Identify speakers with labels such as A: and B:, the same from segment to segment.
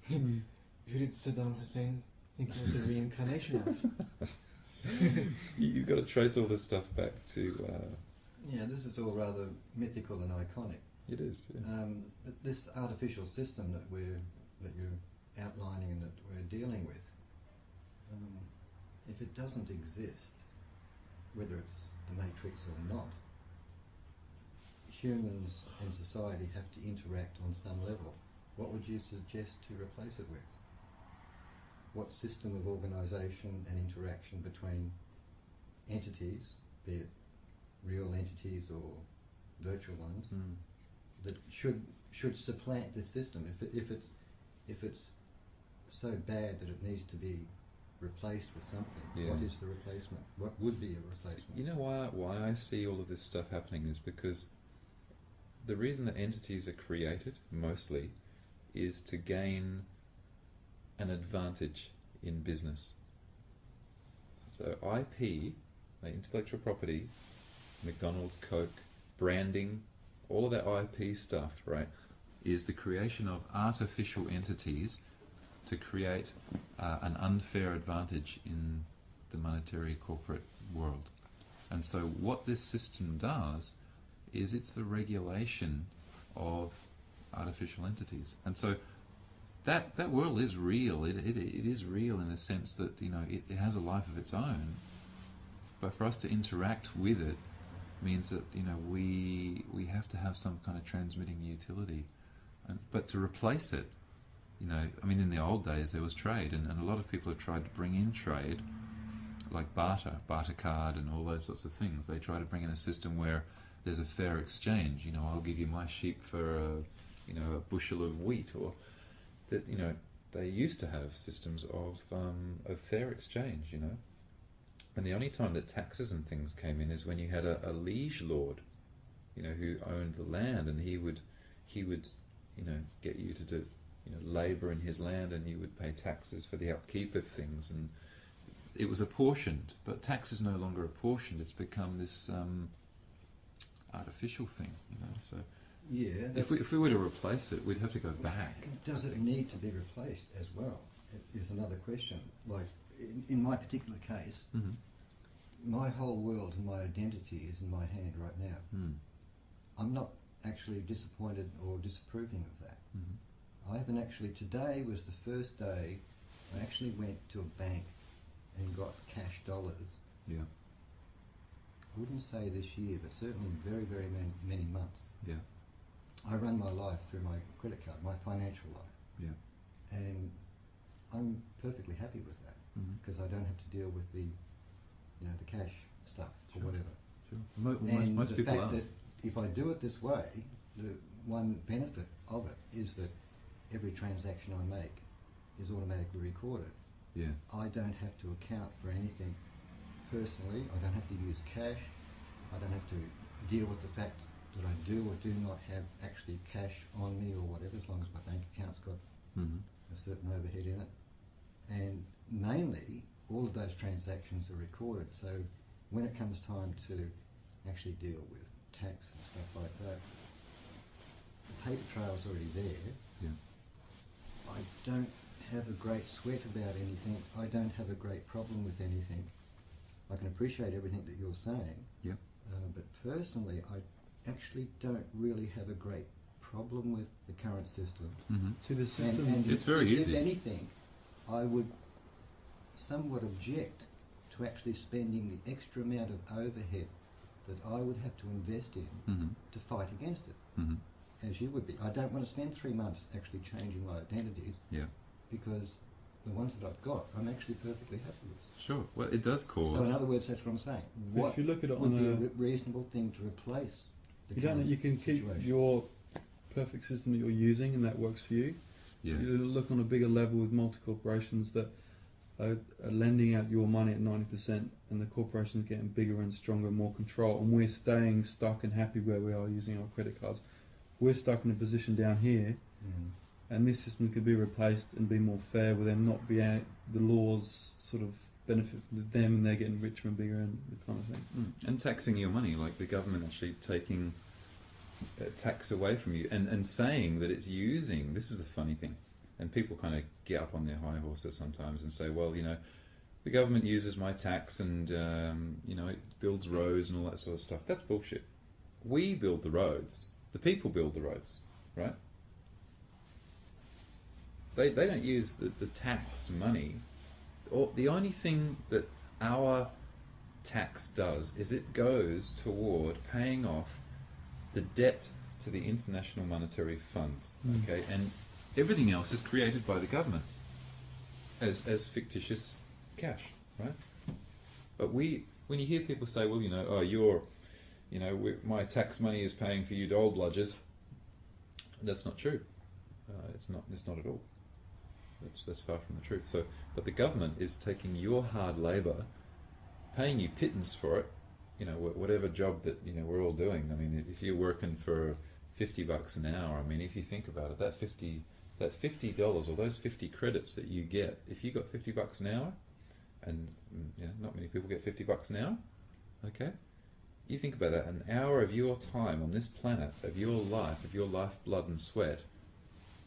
A: Who did Saddam Hussein think he was a reincarnation of?
B: You've got to trace all this stuff back to...
C: Yeah, this is all rather mythical and iconic.
B: It is, yeah.
C: But this artificial system that you're outlining and that we're dealing with, if it doesn't exist, whether it's the Matrix or not, humans and society have to interact on some level. What would you suggest to replace it with? What system of organisation and interaction between entities, be it real entities or virtual ones, that should supplant this system? If it's so bad that it needs to be replaced with something, what is the replacement? What would be a replacement?
B: You know why I see all of this stuff happening is because the reason that entities are created, mostly, is to gain an advantage in business. So IP, like intellectual property, McDonald's, Coke, branding, all of that IP stuff, right, is the creation of artificial entities to create an unfair advantage in the monetary corporate world. And so what this system does is it's the regulation of artificial entities. And so that world is real. It is real in the sense that, you know, it has a life of its own. But for us to interact with it means that, you know, we have to have some kind of transmitting utility. But to replace it, you know, I mean, in the old days there was trade, and a lot of people have tried to bring in trade, like barter card and all those sorts of things. They try to bring in a system where there's a fair exchange. You know, I'll give you my sheep for a bushel of wheat, or that, you know, they used to have systems of fair exchange, you know. And the only time that taxes and things came in is when you had a liege lord, you know, who owned the land, and he would, you know, get you to do, you know, labour in his land, and you would pay taxes for the upkeep of things, and it was apportioned. But tax is no longer apportioned; it's become this artificial thing, you know. So
C: yeah,
B: if we were to replace it, we'd have to go back.
C: Does it need to be replaced as well? Is another question. Like in my particular case, my whole world and my identity is in my hand right now. I'm not actually disappointed or disapproving of that. I haven't actually. Today was the first day I actually went to a bank and got cash dollars.
B: Yeah.
C: I wouldn't say this year, but certainly very, very many months.
B: Yeah.
C: I run my life through my credit card, my financial life.
B: Yeah.
C: And I'm perfectly happy with that, because I don't have to deal with the, you know, the cash stuff or whatever.
B: Sure.
C: And
B: most
C: the
B: people
C: fact
B: are.
C: that if I do it this way, the one benefit of it is that every transaction I make is automatically recorded.
B: Yeah.
C: I don't have to account for anything personally. I don't have to use cash. I don't have to deal with the fact that I do or do not have actually cash on me or whatever, as long as my bank account's got a certain overhead in it. And mainly, all of those transactions are recorded. So when it comes time to actually deal with tax and stuff like that, the paper trail's already there.
B: Yeah.
C: I don't have a great sweat about anything. I don't have a great problem with anything. I can appreciate everything that you're saying.
B: Yeah.
C: But personally, I actually don't really have a great problem with the current system.
D: To the system,
C: And
B: It's very easy.
C: If anything, I would somewhat object to actually spending the extra amount of overhead that I would have to invest in to fight against it, as you would be. I don't want to spend 3 months actually changing my identities,
B: Yeah.
C: because the ones that I've got, I'm actually perfectly happy with.
B: Sure. Well, it does
C: So
B: cause.
C: in other words, that's what I'm saying. What
D: if you look at it
C: would
D: on
C: be
D: a,
C: a reasonable thing to replace the
D: you don't.
C: current
D: You can keep
C: situation?
D: your perfect system that you're using, and that works for you.
B: Yeah.
D: You look on a bigger level with multi-corporations that are lending out your money at 90%, and the corporations are getting bigger and stronger, more control, and we're staying stuck and happy where we are using our credit cards. We're stuck in a position down here, and this system could be replaced and be more fair, with them not be out, the laws sort of benefit them, and they're getting richer and bigger and the kind of thing.
B: And taxing your money, like the government actually taking tax away from you, and saying that it's using, this is the funny thing, And people kind of get up on their high horses sometimes and say, well, the government uses my tax and, it builds roads and all that sort of stuff. That's bullshit. We build the roads. The people build the roads, right? They don't use the tax money. Or the only thing that our tax does is it goes toward paying off the debt to the International Monetary Fund, okay? And everything else is created by the governments as fictitious cash, right? But when you hear people say, well, my tax money is paying for you dole bludgers, that's not true. It's not at all. That's far from the truth. So, but the government is taking your hard labour, paying you pittance for it, whatever job that we're all doing. I mean, if you're working for $50 an hour, I mean, if you think about it, that $50 or those 50 credits that you get, if you got $50 an hour, and not many people get $50 an hour, okay? You think about that, an hour of your time on this planet, of your life, blood and sweat,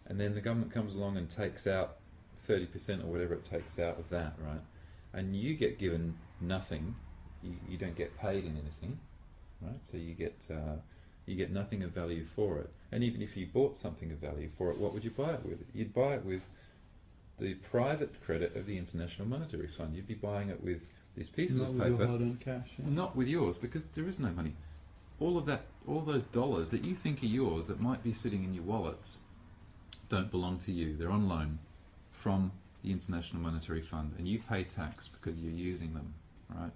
B: and then the government comes along and takes out 30% or whatever it takes out of that, right? And you get given nothing. You don't get paid in anything, right? So you get nothing of value for it. And even if you bought something of value for it, what would you buy it with? You'd buy it with the private credit of the International Monetary Fund. You'd be buying it with these pieces of paper.
D: Not with your hard-earned cash. Yeah.
B: Not with yours, because there is no money. All those dollars that you think are yours that might be sitting in your wallets don't belong to you. They're on loan from the International Monetary Fund, and you pay tax because you're using them, right?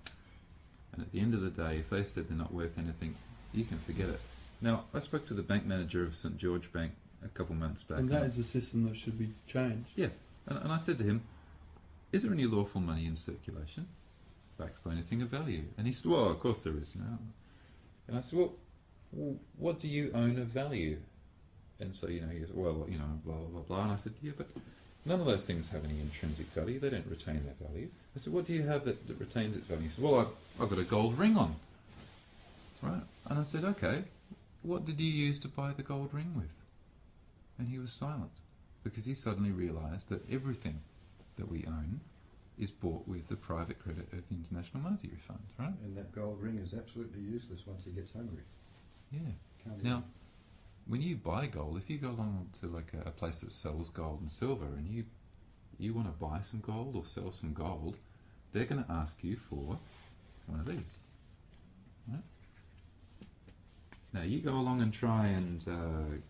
B: And at the end of the day, if they said they're not worth anything, you can forget it. Now, I spoke to the bank manager of St. George Bank a couple months back.
D: And that is the system that should be changed.
B: Yeah. And I said to him, is there any lawful money in circulation backed by anything of value? And he said, well, of course there is. And I said, well, what do you own of value? And so, he goes, well, blah, blah, blah. And I said, yeah, but none of those things have any intrinsic value. They don't retain their value. I said, what do you have that retains its value? He said, well, I've got a gold ring on. Right? And I said, okay, what did you use to buy the gold ring with? And he was silent, because he suddenly realised that everything that we own is bought with the private credit of the International Monetary Fund, right?
C: And that gold ring is absolutely useless once he gets hungry.
B: Yeah.
C: Can't
B: Now, when you buy gold, if you go along to like a place that sells gold and silver, and you want to buy some gold or sell some gold, they're going to ask you for one of these. Right? Now you go along and try and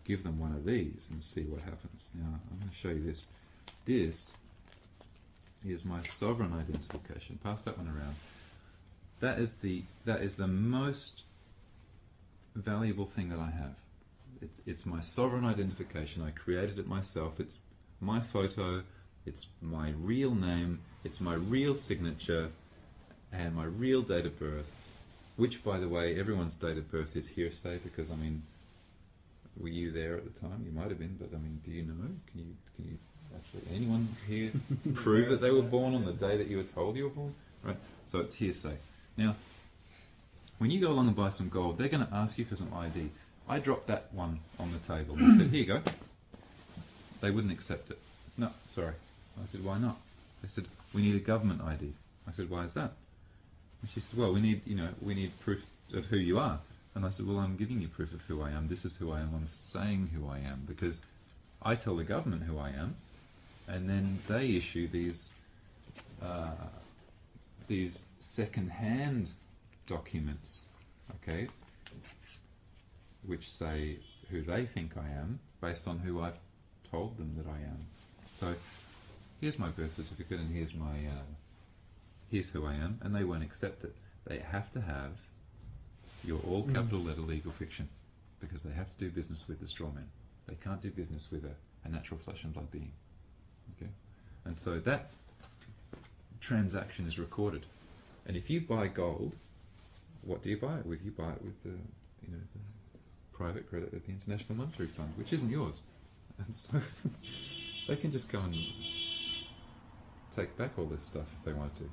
B: give them one of these and see what happens. Now I'm going to show you this. This is my sovereign identification. Pass that one around. That is the most valuable thing that I have. It's my sovereign identification. I created it myself. It's my photo. It's my real name. It's my real signature, and my real date of birth. Which, by the way, everyone's date of birth is hearsay, because I mean, were you there at the time? You might have been, but I mean, do you know? Can you actually, anyone here prove that they were born on the day that you were told you were born? Right. So it's hearsay. Now, when you go along and buy some gold, they're going to ask you for some ID. I dropped that one on the table and said, here you go. They wouldn't accept it. No, sorry. I said, why not? They said, we need a government ID. I said, why is that? And she said, well, we need proof of who you are. And I said, well, I'm giving you proof of who I am. This is who I am. I'm saying who I am, because I tell the government who I am, and then they issue these second-hand documents, okay, which say who they think I am based on who I've told them that I am. So here's my birth certificate, and here's my here's who I am, and they won't accept it. They have to have your all capital letter legal fiction, because they have to do business with the Strawman. They can't do business with a natural flesh and blood being. Okay, and so that transaction is recorded. And if you buy gold, what do you buy it with? You buy it with the private credit of the International Monetary Fund, which isn't yours. And so they can just go and take back all this stuff if they wanted to.